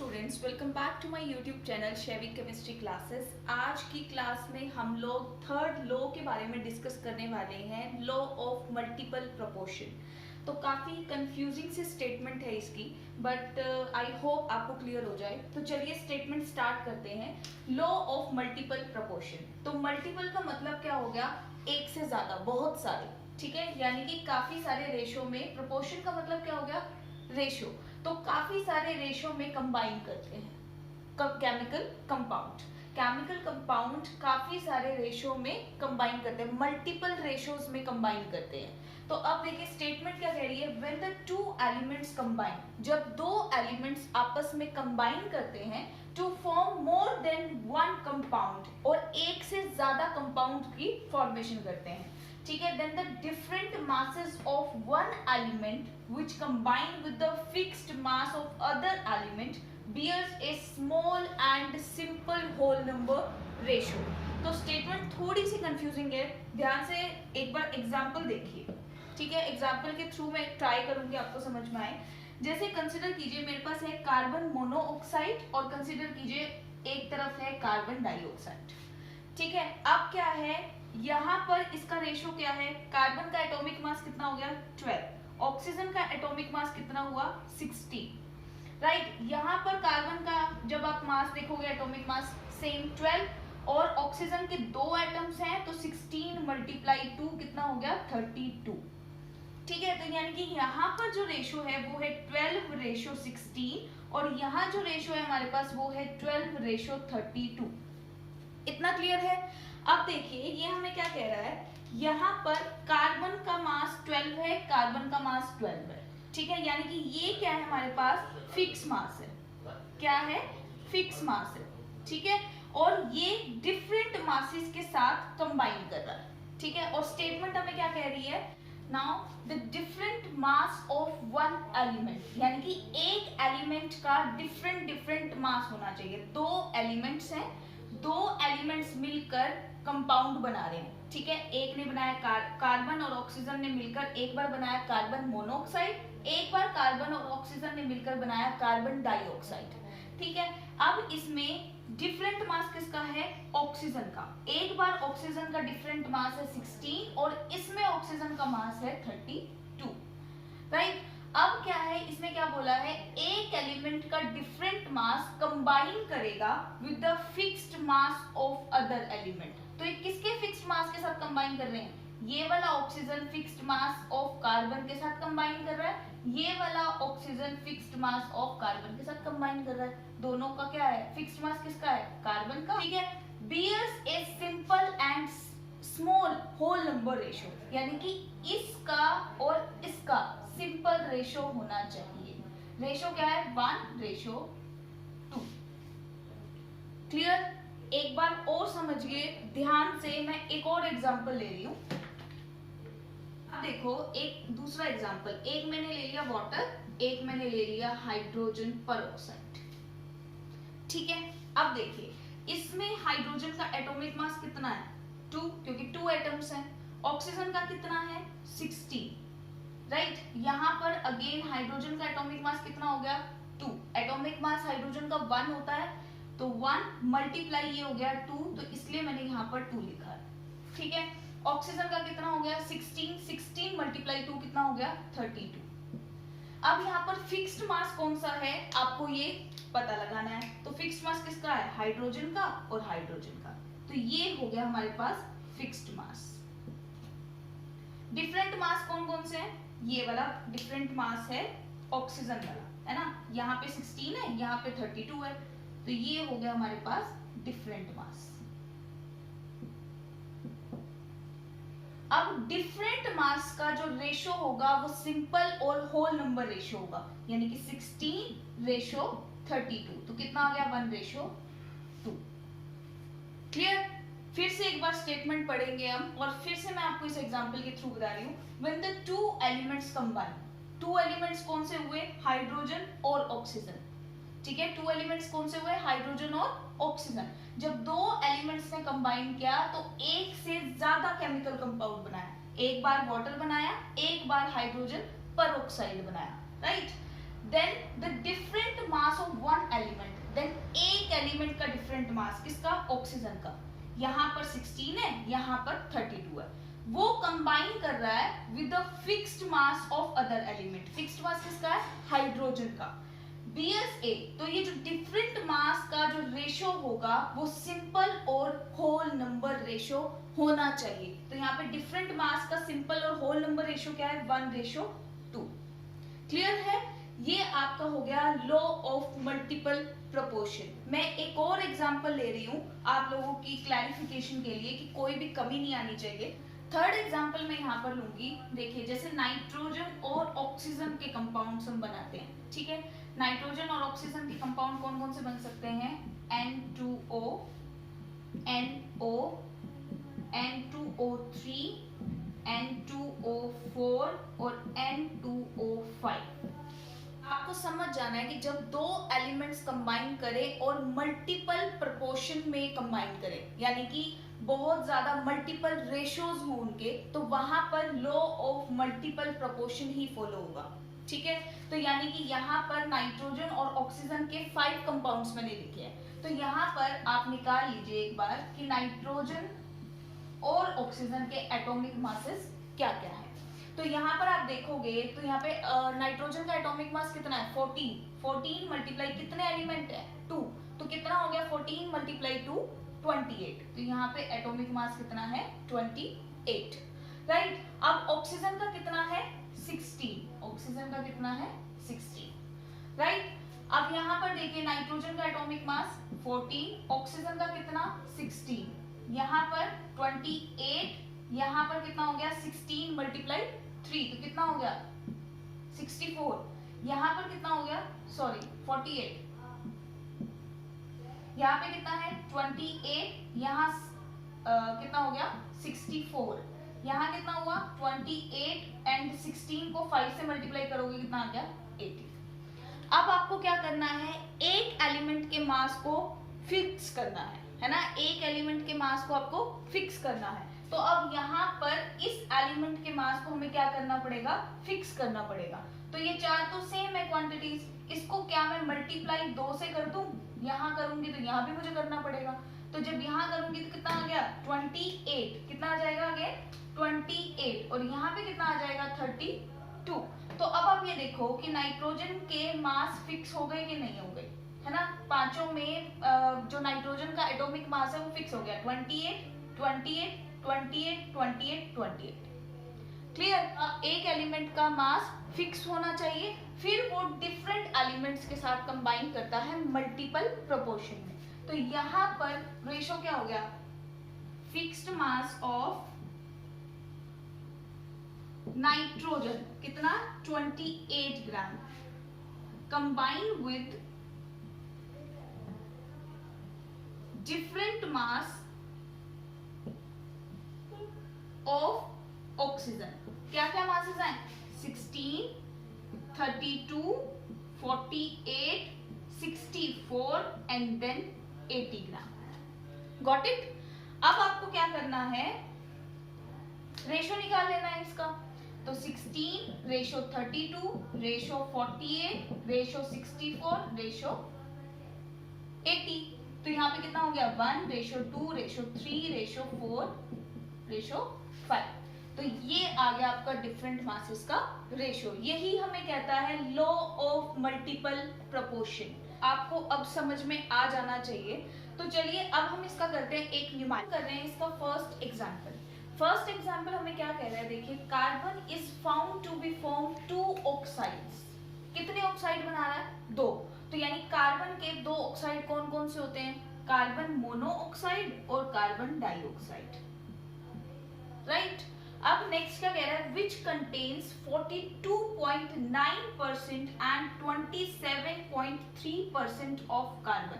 Students, welcome back to my YouTube channel शेवी chemistry classes. आज की क्लास में हम लोग थर्ड लॉ के बारे में डिस्कस करने वाले हैं, लॉ ऑफ मल्टीपल प्रोपोर्शन। तो काफ़ी कंफ्यूजिंग सी स्टेटमेंट है इसकी, बट आई होप आपको क्लियर हो जाए। तो चलिए स्टेटमेंट स्टार्ट करते हैं। Law of multiple proportion. तो मल्टीपल का मतलब क्या हो गया? एक से ज़्यादा, बहुत सारे, ठीक है, यानी कि काफ़ी सारे रेशो में। प्रोपोर्शन का मतलब क्या हो गया? रेशो। तो काफी सारे रेशो में कंबाइन करते हैं केमिकल कंपाउंड। केमिकल कंपाउंड काफी सारे रेशो में कंबाइन करते हैं, मल्टीपल रेशोज में कंबाइन करते हैं। तो अब देखिए स्टेटमेंट क्या कह रही है, when the two elements combine, जब दो एलिमेंट्स आपस में कंबाइन करते हैं to form more than one compound, और एक से ज्यादा कंपाउंड की फॉर्मेशन करते हैं, ठीक है, then the different masses of one element which combine with the fixed mass of other element bears a small and simple whole number ratio। तो स्टेटमेंट थोड़ी सी कंफ्यूजिंग है, ध्यान से एक बार एग्जांपल देखिए, ठीक है। एग्जांपल के थ्रू मैं ट्राई करूंगी आपको समझ में आए। जैसे कंसिडर कीजिए मेरे पास है कार्बन मोनोऑक्साइड और कंसिडर कीजिए एक तरफ है कार्बन डाइऑक्साइड, ठीक है। अब क्या है, यहाँ पर इसका रेशो क्या है? कार्बन का एटॉमिक मास कितना हो गया? 12। ऑक्सीजन का एटॉमिक मास कितना हुआ? 16, राइट। यहाँ पर कार्बन का जब आप मास देखोगे, एटॉमिक मास सेम 12, और ऑक्सीजन के दो एटम्स हैं तो 16 मल्टीप्लाई 2 कितना हो गया? 32, ठीक है। तो यानी कि यहाँ पर जो रेशो है वो है 12 रेशो 16, और यहाँ जो रेशो है हमारे पास वो है 12 रेशो 32। इतना क्लियर है? अब देखिए ये हमें क्या कह रहा है, यहाँ पर कार्बन का मास 12 है, कार्बन का मास 12 है, ठीक है। यानी कि ये क्या है हमारे पास? फिक्स मास है। क्या है? फिक्स मास है, ठीक है। और ये डिफरेंट मासेस के साथ कंबाइन कर रहा है, ठीक है। और स्टेटमेंट हमें क्या कह रही है? Now the different mass of one element, यानी कि एक एलिमेंट का डिफरेंट मास होना चाहिए। दो एलिमेंट्स हैं, दो एलिमेंट्स मिलकर कंपाउंड बना रहे हैं, ठीक है। एक ने बनाया कार्बन और ऑक्सीजन ने मिलकर एक बार बनाया कार्बन मोनोऑक्साइड, एक बार कार्बन और ऑक्सीजन ने मिलकर बनाया कार्बन डाइऑक्साइड, ठीक है। अब इसमें डिफरेंट मास किसका है? ऑक्सीजन का। एक बार ऑक्सीजन का डिफरेंट मास है 16 और इसमें ऑक्सीजन का मास है 32, राइट। अब क्या है, इसमें क्या बोला है? एक एलिमेंट का डिफरेंट मास कंबाइन करेगा with the fixed mass of other element. तो ये किसके फिक्स्ड मास के साथ कंबाइन कर रहे हैं? ये वाला oxygen fixed mass of carbon के साथ कंबाइन कर रहा है, ये वाला oxygen fixed mass of carbon के साथ कंबाइन कर रहा है। दोनों का क्या है? फिक्स्ड मास किसका है? कार्बन का, ठीक है। Bears a simple and small whole number ratio, यानी कि इसका और इसका सिंपल रेशो होना चाहिए। रेशो क्या है? 1:2। क्लियर? एक बार और समझिए ध्यान से, मैं एक और एग्जांपल ले रही हूं। अब देखो एक दूसरा एग्जांपल, एक मैंने ले लिया वाटर, एक मैंने ले लिया हाइड्रोजन परऑक्साइड, ठीक है। अब देखिए इसमें हाइड्रोजन का एटॉमिक मास कितना है? 2, क्योंकि 2 एटम्स हैं। ऑक्सीजन का कितना है? 16, राइट। यहाँ पर अगेन हाइड्रोजन का एटॉमिक मास कितना हो गया? 2। एटॉमिक मास हाइड्रोजन का 1 होता है, तो 1 मल्टीप्लाई ये हो गया 2, तो इसलिए मैंने यहाँ पर 2 लिखा है, ठीक है। ऑक्सीजन का कितना हो गया? 16, 16 मल्टीप्लाई 2 कितना हो गया? 32। अब यहाँ पर फिक्स्ड मास कौन सा है आपको ये पता लगाना है। तो फिक्स्ड मास किसका है? हाइड्रोजन का और हाइड्रोजन का। तो ये हो गया हमारे पास फिक्स्ड मास। डिफरेंट मास कौन कौन से हैं? ये वाला डिफरेंट मास है ऑक्सीजन वाला, है ना। यहाँ पे 16 है, यहाँ पे 32 है, तो ये हो गया हमारे पास डिफरेंट मास। अब डिफरेंट मास का जो रेशो होगा वो सिंपल और होल नंबर रेशो होगा, यानी कि 16:32। तो कितना आ गया? 1:2। क्लियर? फिर से एक बार स्टेटमेंट पढ़ेंगे हम, और फिर से मैं आपको इस एग्जांपल के थ्रू बता रही हूँ। When the two elements combine, two elements कौन से हुए? हाइड्रोजन और ऑक्सीजन, ठीक है। 2 एलिमेंट्स कौन से हुए? हाइड्रोजन और ऑक्सीजन। जब दो एलिमेंट्स ने कंबाइन किया तो एक से ज्यादा केमिकल कंपाउंड बनाया, एक बार वाटर बनाया, एक बार हाइड्रोजन परऑक्साइड बनाया, right. Then the different mass of one element different mass, किसका, ऑक्सीजन का, यहाँ पर 16 है, यहाँ पर 32 है, वो कंबाइन कर रहा है with the fixed mass of other element. Fixed mass किसका है, हाइड्रोजन का। BSA, तो ये जो डिफरेंट मास का जो रेशो होगा वो सिंपल और होल नंबर रेशो होना चाहिए। तो यहाँ पे डिफरेंट मास का सिंपल और होल नंबर रेशो क्या है, 1:2। क्लियर है, ये आपका हो गया लॉ ऑफ मल्टीपल प्रोपोर्शन। मैं एक और एग्जांपल ले रही हूँ आप लोगों की क्लैरिफिकेशन के लिए कि कोई भी कमी नहीं आनी चाहिए। थर्ड एग्जांपल मैं यहाँ पर लूंगी। देखिए, जैसे नाइट्रोजन और ऑक्सीजन के कंपाउंड्स हम बनाते हैं, ठीक है। नाइट्रोजन और ऑक्सीजन के कंपाउंड कौन कौन से बन सकते हैं, N2O, NO, N2O3, N2O4 और N2O5। आपको समझ जाना है कि जब दो एलिमेंट्स कंबाइन करें और मल्टीपल प्रोपोर्शन में कंबाइन करें, यानी कि बहुत ज्यादा मल्टीपल रेशियोज हो उनके, तो वहां पर law of multiple proportion he follow होगा, ठीक है। तो यानी कि यहाँ पर नाइट्रोजन और ऑक्सीजन के 5 कंपाउंड्स मैंने लिखे हैं। तो यहाँ पर आप निकाल लीजिए एक बार कि नाइट्रोजन और ऑक्सीजन के एटॉमिक मासेस क्या क्या है। तो यहाँ पर आप देखोगे तो यहाँ पे नाइट्रोजन का एटॉमिक मास कितना है, 14 मल्टीप्लाई कितने एलिमेंट है, 2, तो कितना हो गया 14 मल्टीप्लाई 2, 28। तो यहाँ पे एटॉमिक मास कितना है, 28, राइट। अब ऑक्सीजन का कितना है, 16, ऑक्सीजन का कितना है, 16, राइट। अब यहाँ पर देखिए नाइट्रोजन का एटॉमिक मास 14, ऑक्सीजन का कितना 16, यहाँ पर 28, यहाँ पर कितना हो गया 16 मल्टीप्लाई 3, तो कितना हो गया 64, यहाँ पर कितना हो गया, सॉरी 48, यहाँ पे कितना है 28, यहाँ कितना हो गया 64, यहाँ कितना हुआ 28 एंड 16 को 5 से मल्टीप्लाई करोगे कितना आ गया 80। अब आपको क्या करना है, एक एलिमेंट के मास को फिक्स करना है ना, एक एलिमेंट के मास को आपको फिक्स करना है। तो अब यहाँ पर इस एलिमेंट के मास को हमें क्या करना पड़ेगा, फिक्स करना पड़ेगा। तो ये चार तो सेम है क्वांटिटीज, इसको क्या मैं मल्टीप्लाई 2 से कर दूं, यहाँ करूंगी तो यहाँ भी मुझे करना पड़ेगा। तो जब यहाँ करूंगी तो कितना आ गया 28, कितना आ जाएगा आगे 28, और यहाँ पे कितना आ जाएगा 32। तो अब आप ये देखो कि नाइट्रोजन के मास फिक्स हो गए कि नहीं हो गए, है ना। पांचों में जो नाइट्रोजन का एटॉमिक मास है वो फिक्स हो गया, 28, 28, 28, 28, 28। क्लियर, एक एलिमेंट का मास फिक्स होना चाहिए, फिर वो डिफरेंट एलिमेंट्स के साथ कंबाइन करता है मल्टीपल प्रोपोर्शन में। तो यहाँ पर रेशो क्या हो गया, फिक्स्ड मास ऑफ नाइट्रोजन कितना 28 gram combine with different mass of oxygen. क्या क्या मासेस हैं, 16, 32, 48, 64 and then 80 gram. Got it. अब आपको क्या करना है, रेशो निकाल लेना है इसका। तो 16 रेशो 32 रेशो 48 रेशो 64 रेशो 80। तो यहाँ पे कितना हो गया 1 रेशो 2 रेशो 3 रेशो 4 रेशो 5। तो ये आ गया आपका डिफरेंट मासेस का रेशो। यही हमें कहता है लॉ ऑफ मल्टीपल प्रोपोर्शन। आपको अब समझ में आ जाना चाहिए। तो चलिए अब हम इसका करते हैं, एक न्यूमेरिक कर रहे हैं इसका फर्स्ट एग्जांपल। फर्स्ट एग्जांपल हमें क्या कह रहा है, देखिए carbon is found to be form 2 oxides. कितने ऑक्साइड बना रहा है, 2। तो यानी कार्बन के 2 ऑक्साइड कौन कौन से होते हैं, कार्बन मोनोऑक्साइड और कार्बन डाइऑक्साइड, राइट। अब नेक्स्ट क्या कह रहा है, which contains 42.9% and 27.3% of carbon.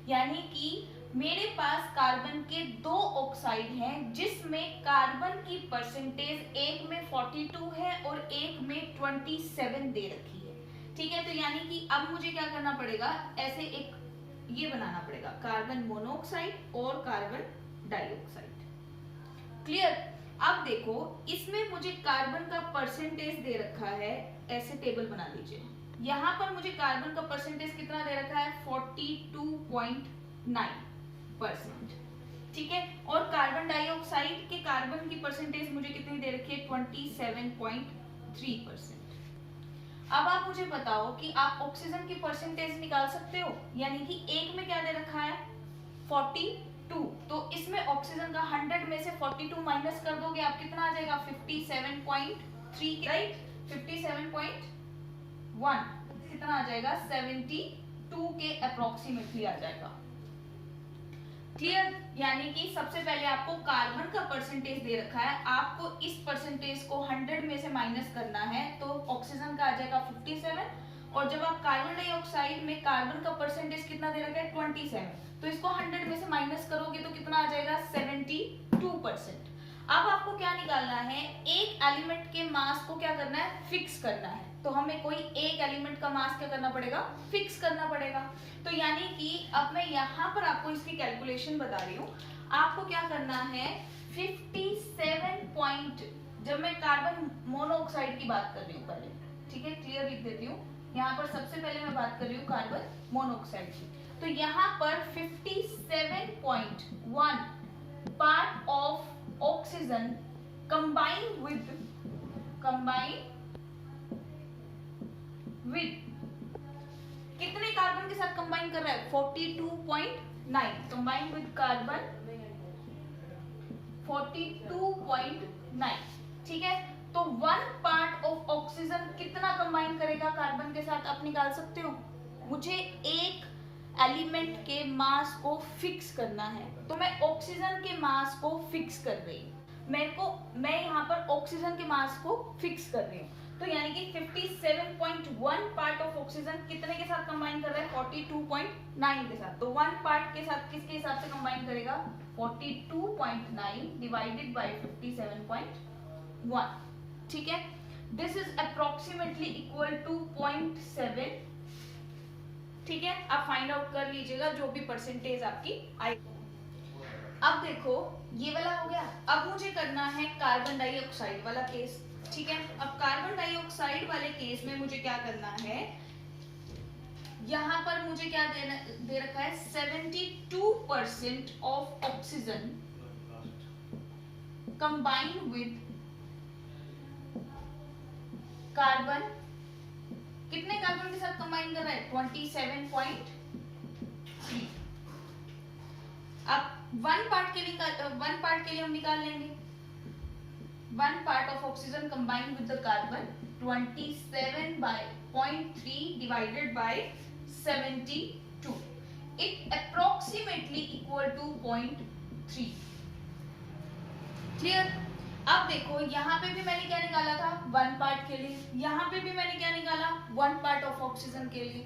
यानी कि मेरे पास कार्बन के 2 ऑक्साइड हैं जिसमें कार्बन की परसेंटेज एक में 42 है और एक में 27 दे रखी है, ठीक है। तो यानी कि अब मुझे क्या करना पड़ेगा, ऐसे एक ये बनाना पड़ेगा, कार्बन मोनोऑक्साइड और कार्बन डाइऑक्साइड। क्लियर। अब देखो इसमें मुझे कार्बन का परसेंटेज दे रखा है, ऐसे टेबल बना लीजिए। यहाँ पर मुझे कार्बन का परसेंटेज कितना दे रखा है 42.9, 20%। ठीक है, और कार्बन डाइऑक्साइड के कार्बन की परसेंटेज मुझे कितनी दे रखी है 27.3%। अब आप मुझे बताओ कि आप ऑक्सीजन की परसेंटेज निकाल सकते हो, यानी कि एक में क्या दे रखा है 42, तो इसमें ऑक्सीजन का 100 में से 42 माइनस कर दोगे आप कितना आ जाएगा 57.3, राइट। 57.1 कितना आ जाएगा 72 के अप्रोक्सीमेटली आ जाएगा। क्लियर, यानी कि सबसे पहले आपको कार्बन का परसेंटेज दे रखा है, आपको इस परसेंटेज को 100 में से माइनस करना है, तो ऑक्सीजन का आ जाएगा 57, और जब आप कार्बन डाइऑक्साइड में कार्बन का परसेंटेज कितना दे रखा है 27, तो इसको 100 में से माइनस करोगे तो कितना आ जाएगा 72%। अब आपको क्या निकालना है, एक एलिमेंट के मास को क्या करना है फिक्स करना है, तो हमें कोई एक एलिमेंट का मास क्या करना पड़ेगा फिक्स करना पड़ेगा। तो यानी कि अब मैं यहाँ पर आपको इसकी कैलकुलेशन बता रही हूँ, आपको क्या करना है 57 पॉइंट, जब मैं कार्बन मोनोऑक्साइड की बात कर रही हूँ पहले, ठीक है क्लियर लिख देती हूँ, यहाँ पर सबसे पहले मैं बात कर रही हूँ कार्बन मोनोऑक्साइड की, तो यहाँ पर 57.1 part of oxygen combine with कितने कार्बन के साथ कंबाइन कर रहा है 42.9, कंबाइन विद कार्बन 42.9, ठीक है। तो 1 पार्ट ऑफ ऑक्सीजन कितना कंबाइन करेगा कार्बन के साथ, आप निकाल सकते हो। मुझे एक एलिमेंट के मास को फिक्स करना है, तो मैं ऑक्सीजन के मास को फिक्स कर रही हूँ, मैं यहाँ पर ऑक्सीजन के मास को फिक्स कर रही हूँ, तो यानी कि 57.1 पार्ट ऑफ ऑक्सीजन कितने के साथ कंबाइन कर रहा है 42.9 के साथ, तो 1 पार्ट के साथ किसके हिसाब से कंबाइन करेगा 42.9 डिवाइडेड बाय 57.1, ठीक है। This is approximately equal to 0.7, ठीक है। आप फाइंड आउट कर लीजिएगा जो भी परसेंटेज आपकी आई। अब देखो ये वाला हो गया, अब मुझे करना है कार्बन डाइऑक्साइड वाला केस, ठीक है। अब कार्बन डाइऑक्साइड वाले केस में मुझे क्या करना है, यहां पर मुझे क्या दे रखा है 72% of oxygen combine with carbon, कितने कार्बन के साथ कंबाइन कर रहा है 27.3। अब 1 पार्ट के लिए हम निकाल लेंगे, 1 part of oxygen combined with the carbon 27/0.3 divided by 72, it approximately equal to 0.3, clear। अब देखो यहाँ पे भी मैंने क्या निकाला था 1 पार्ट के लिए, यहाँ पे भी मैंने क्या निकाला 1 पार्ट ऑफ ऑक्सीजन के लिए,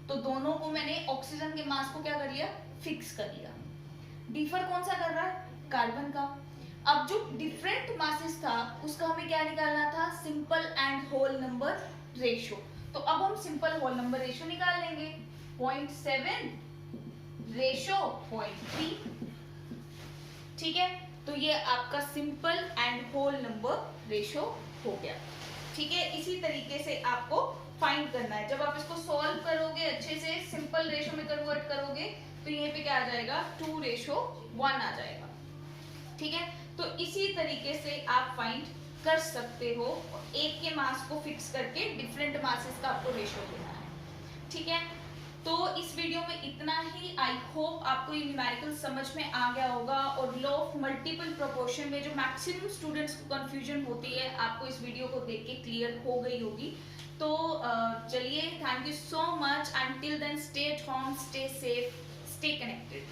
तो दोनों को मैंने ऑक्सीजन के मास को क्या कर लिया फिक्स कर लिया। डिफर कौन सा कर रहा है कार्बन का। अब जो डिफरेंट मासेस था उसका हमें क्या निकालना था simple and whole number ratio, तो अब हम सिंपल होल नंबर रेशो निकाल लेंगे 0.7 रेशो 0.3, ठीक है। तो ये आपका simple and whole number ratio हो गया, ठीक है। इसी तरीके से आपको फाइंड करना है, जब आप इसको सॉल्व करोगे अच्छे से सिंपल रेशो में कन्वर्ट करोगे तो ये पे क्या आ जाएगा 2:1 आ जाएगा, ठीक है। तो इसी तरीके से आप फाइंड कर सकते हो, एक के मास को फिक्स करके डिफरेंट मासेस का आपको रेशो देना है, ठीक है। तो इस वीडियो में इतना ही। आई होप आपको ये न्यूमेरिकल समझ में आ गया होगा, और लॉ ऑफ मल्टीपल प्रोपोर्शन में जो मैक्सिमम स्टूडेंट्स को कंफ्यूजन होती है आपको इस वीडियो को देख के क्लियर हो गई होगी। तो चलिए, thank you so much, and till then stay at home, stay safe, stay connected.